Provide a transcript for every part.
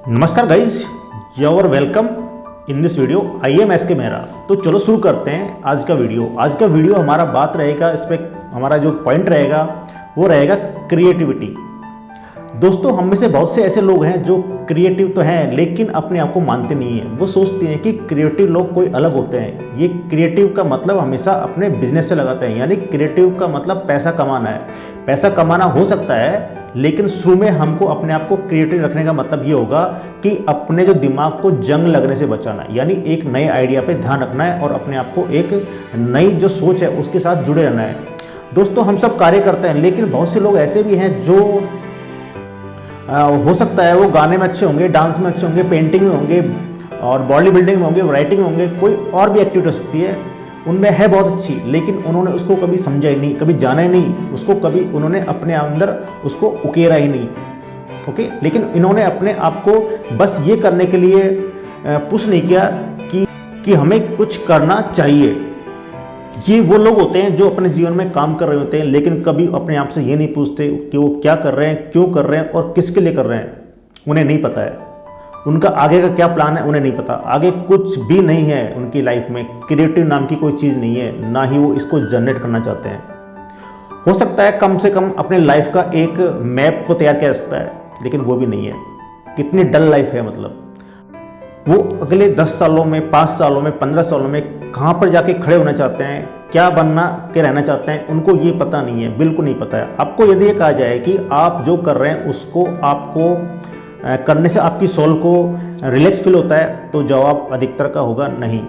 नमस्कार guys, your welcome in this video. I am S के मेहरा। तो चलो शुरू करते हैं आज का वीडियो। आज का वीडियो हमारा बात रहेगा, इस पर हमारा जो पॉइंट रहेगा वो रहेगा क्रिएटिविटी। दोस्तों, हम में से बहुत से ऐसे लोग हैं जो क्रिएटिव तो हैं लेकिन अपने आप को मानते नहीं हैं। वो सोचते हैं कि क्रिएटिव लोग कोई अलग होते हैं। ये क्रिएटिव का मतलब हमेशा अपने बिजनेस से लगाते हैं, यानी क्रिएटिव का मतलब पैसा कमाना है। पैसा कमाना हो सकता है, लेकिन शुरू में हमको अपने आप को क्रिएटिव रखने का मतलब ये होगा कि अपने जो दिमाग को जंग लगने से बचाना है, यानी एक नए आइडिया पे ध्यान रखना है और अपने आप को एक नई जो सोच है उसके साथ जुड़े रहना है। दोस्तों, हम सब कार्य करते हैं, लेकिन बहुत से लोग ऐसे भी हैं जो हो सकता है वो गाने में अच्छे होंगे, डांस में अच्छे होंगे, पेंटिंग में होंगे और बॉडी बिल्डिंग में होंगे, राइटिंग में होंगे, कोई और भी एक्टिविटी हो सकती है, उनमें है बहुत अच्छी, लेकिन उन्होंने उसको कभी समझा ही नहीं, कभी जाना ही नहीं, उसको कभी उन्होंने अपने अंदर उसको उकेरा ही नहीं। ओके, लेकिन इन्होंने अपने आप को बस ये करने के लिए पुश नहीं किया कि हमें कुछ करना चाहिए। ये वो लोग होते हैं जो अपने जीवन में काम कर रहे होते हैं, लेकिन कभी अपने आप से ये नहीं पूछते कि वो क्या कर रहे हैं, क्यों कर रहे हैं और किसके लिए कर रहे हैं। उन्हें नहीं पता है उनका आगे का क्या प्लान है, उन्हें नहीं पता। आगे कुछ भी नहीं है उनकी लाइफ में, क्रिएटिव नाम की कोई चीज़ नहीं है, ना ही वो इसको जनरेट करना चाहते हैं। हो सकता है कम से कम अपने लाइफ का एक मैप को तैयार किया जा सकता है, लेकिन वो भी नहीं है। कितनी डल लाइफ है, मतलब वो अगले 10 सालों में, 5 सालों में, 15 सालों में कहाँ पर जाके खड़े होना चाहते हैं, क्या बनना के रहना चाहते हैं, उनको ये पता नहीं है, बिल्कुल नहीं पता है। आपको यदि ये कहा जाए कि आप जो कर रहे हैं उसको आपको करने से आपकी सोल को रिलैक्स फील होता है, तो जवाब अधिकतर का होगा नहीं।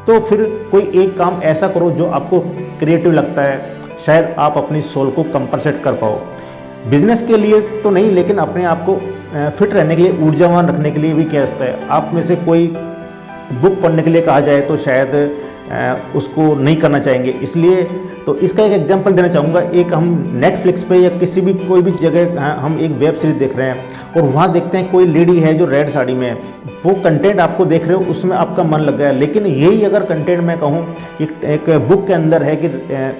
तो फिर कोई एक काम ऐसा करो जो आपको क्रिएटिव लगता है, शायद आप अपनी सोल को कंपनसेट कर पाओ। बिजनेस के लिए तो नहीं, लेकिन अपने आप को फिट रहने के लिए, ऊर्जावान रखने के लिए भी किया जाता है। आप में से कोई बुक पढ़ने के लिए कहा जाए तो शायद उसको नहीं करना चाहेंगे। इसलिए तो इसका एक एग्जांपल देना चाहूँगा। एक हम नेटफ्लिक्स पे या किसी भी कोई भी जगह हम एक वेब सीरीज देख रहे हैं और वहाँ देखते हैं कोई लेडी है जो रेड साड़ी में है। वो कंटेंट आपको देख रहे हो, उसमें आपका मन लग गया, लेकिन यही अगर कंटेंट मैं कहूँ एक बुक के अंदर है कि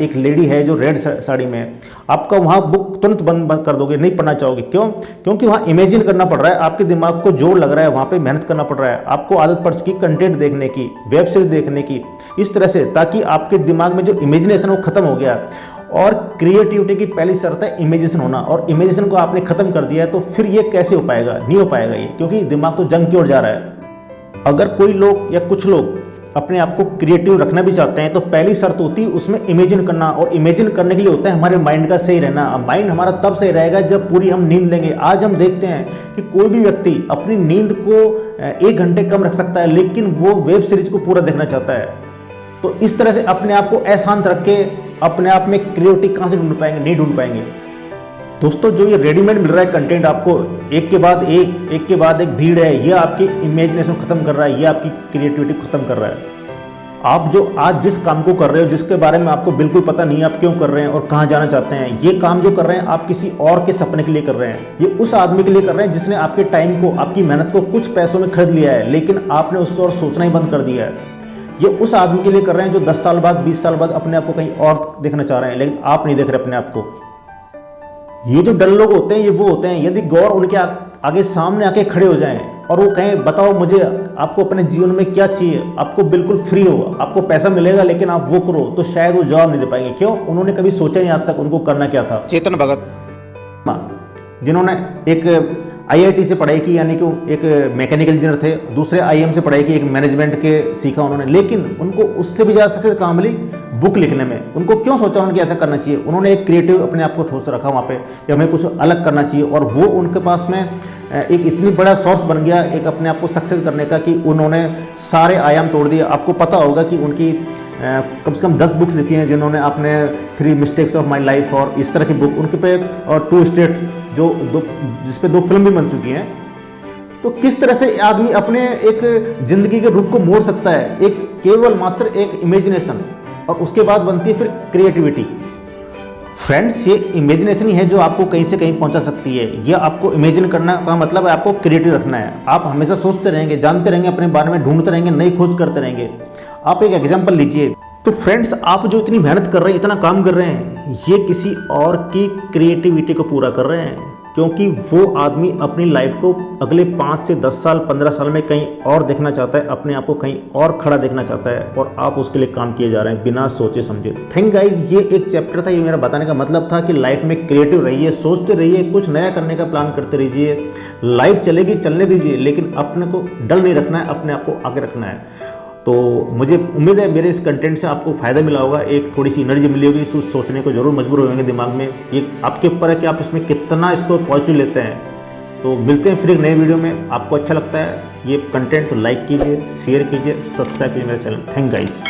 एक लेडी है जो रेड साड़ी में है, आपका वहाँ बुक तुरंत बंद कर दोगे, नहीं पढ़ना चाहोगे। क्यों? क्योंकि वहाँ इमेजिन करना पड़ रहा है, आपके दिमाग को जोर लग रहा है, वहाँ पे मेहनत करना पड़ रहा है, आपको आदत पड़ चुकी कंटेंट देखने की, वेब सीरीज देखने की, इस तरह से, ताकि आपके दिमाग में जो इमेजिनेशन वो खत्म हो गया। और क्रिएटिविटी की पहली शर्त है इमेजिनेशन होना, और इमेजिनेशन को आपने खत्म कर दिया है तो फिर ये कैसे हो पाएगा? नहीं हो पाएगा ये, क्योंकि दिमाग तो जंग की ओर जा रहा है। अगर कोई लोग या कुछ लोग अपने आप को क्रिएटिव रखना भी चाहते हैं तो पहली शर्त होती है उसमें इमेजिन करना, और इमेजिन करने के लिए होता है हमारे माइंड का सही रहना। माइंड हमारा तब सही रहेगा जब पूरी हम नींद लेंगे। आज हम देखते हैं कि कोई भी व्यक्ति अपनी नींद को 1 घंटे कम रख सकता है, लेकिन वो वेब सीरीज को पूरा देखना चाहता है। तो इस तरह से अपने आप को अशांत रख के अपने आप में क्रिएटिविटी कहाँ से ढूंढ पाएंगे? नहीं ढूंढ पाएंगे। दोस्तों, जो ये रेडीमेड मिल रहा है कंटेंट आपको, एक के बाद एक भीड़ है, ये आपकी इमेजिनेशन खत्म कर रहा है, ये आपकी क्रिएटिविटी खत्म कर रहा है। आप जो आज जिस काम को कर रहे हो, जिसके बारे में आपको बिल्कुल पता नहीं है आप क्यों कर रहे हैं और कहाँ जाना चाहते हैं, ये काम जो कर रहे हैं आप किसी और के सपने के लिए कर रहे हैं। ये उस आदमी के लिए कर रहे हैं जिसने आपके टाइम को, आपकी मेहनत को कुछ पैसों में खरीद लिया है, लेकिन आपने उससे और सोचना ही बंद कर दिया है। ये उस आदमी के लिए कर रहे हैं जो 10 साल बाद, 20 साल बाद अपने आप को कहीं और देखना चाह रहे हैं, लेकिन आप नहीं देख रहे अपने आप को। ये जो डल लोग होते हैं, ये वो होते हैं, यदि गौर उनके आगे सामने आके खड़े हो जाएं और वो कहें बताओ मुझे आपको अपने जीवन में क्या चाहिए, आपको बिल्कुल फ्री हो, आपको पैसा मिलेगा लेकिन आप वो करो, तो शायद वो जवाब नहीं दे पाएंगे। क्यों? उन्होंने कभी सोचा नहीं आज तक उनको करना क्या था। चेतन भगत, जिन्होंने एक IIT से पढ़ाई की, यानी कि एक मैकेनिकल इंजीनियर थे, दूसरे IIM से पढ़ाई की, एक मैनेजमेंट के सीखा उन्होंने, लेकिन उनको उससे भी ज़्यादा सक्सेस कहाँ मिली? बुक लिखने में। उनको क्यों सोचा उन्होंने ऐसा करना चाहिए? उन्होंने एक क्रिएटिव अपने आप को ठोस रखा वहाँ पे कि हमें कुछ अलग करना चाहिए, और वो उनके पास में एक इतनी बड़ा सोर्स बन गया एक अपने आप को सक्सेस करने का कि उन्होंने सारे आयाम तोड़ दिए। आपको पता होगा कि उनकी कम से कम 10 बुक्स लिखी हैं, जिन्होंने आपने 3 मिस्टेक्स ऑफ माई लाइफ और इस तरह की बुक उनके पे, और 2 स्टेट्स जिस पे 2 फिल्म भी बन चुकी हैं। तो किस तरह से आदमी अपने एक जिंदगी के रुख को मोड़ सकता है? एक केवल मात्र एक इमेजिनेशन, और उसके बाद बनती है फिर क्रिएटिविटी। फ्रेंड्स, ये इमेजिनेशन ही है जो आपको कहीं से कहीं पहुंचा सकती है। ये आपको इमेजिन करना का मतलब है आपको क्रिएटिव रखना है। आप हमेशा सोचते रहेंगे, जानते रहेंगे, अपने बारे में ढूंढते रहेंगे, नई खोज करते रहेंगे। आप एक एग्जाम्पल लीजिए, तो फ्रेंड्स, आप जो इतनी मेहनत कर रहे हैं, इतना काम कर रहे हैं, ये किसी और की क्रिएटिविटी को पूरा कर रहे हैं। क्योंकि वो आदमी अपनी लाइफ को अगले 5 से 10 साल 15 साल में कहीं और देखना चाहता है, अपने आप को कहीं और खड़ा देखना चाहता है, और आप उसके लिए काम किए जा रहे हैं बिना सोचे समझे। थैंक गाइज, ये एक चैप्टर था, ये मेरा बताने का मतलब था कि लाइफ में क्रिएटिव रहिए, सोचते रहिए, कुछ नया करने का प्लान करते रहिए। लाइफ चलेगी, चलने दीजिए, लेकिन अपने को डल नहीं रखना है, अपने आप को आगे रखना है। तो मुझे उम्मीद है मेरे इस कंटेंट से आपको फ़ायदा मिला होगा, एक थोड़ी सी एनर्जी मिली होगी, सोचने को जरूर मजबूर होंगे दिमाग में। ये आपके ऊपर है कि आप इसमें कितना इसको पॉजिटिव लेते हैं। तो मिलते हैं फिर एक नए वीडियो में। आपको अच्छा लगता है ये कंटेंट तो लाइक कीजिए, शेयर कीजिए, सब्सक्राइब कीजिए मेरे चैनल। Thank guys.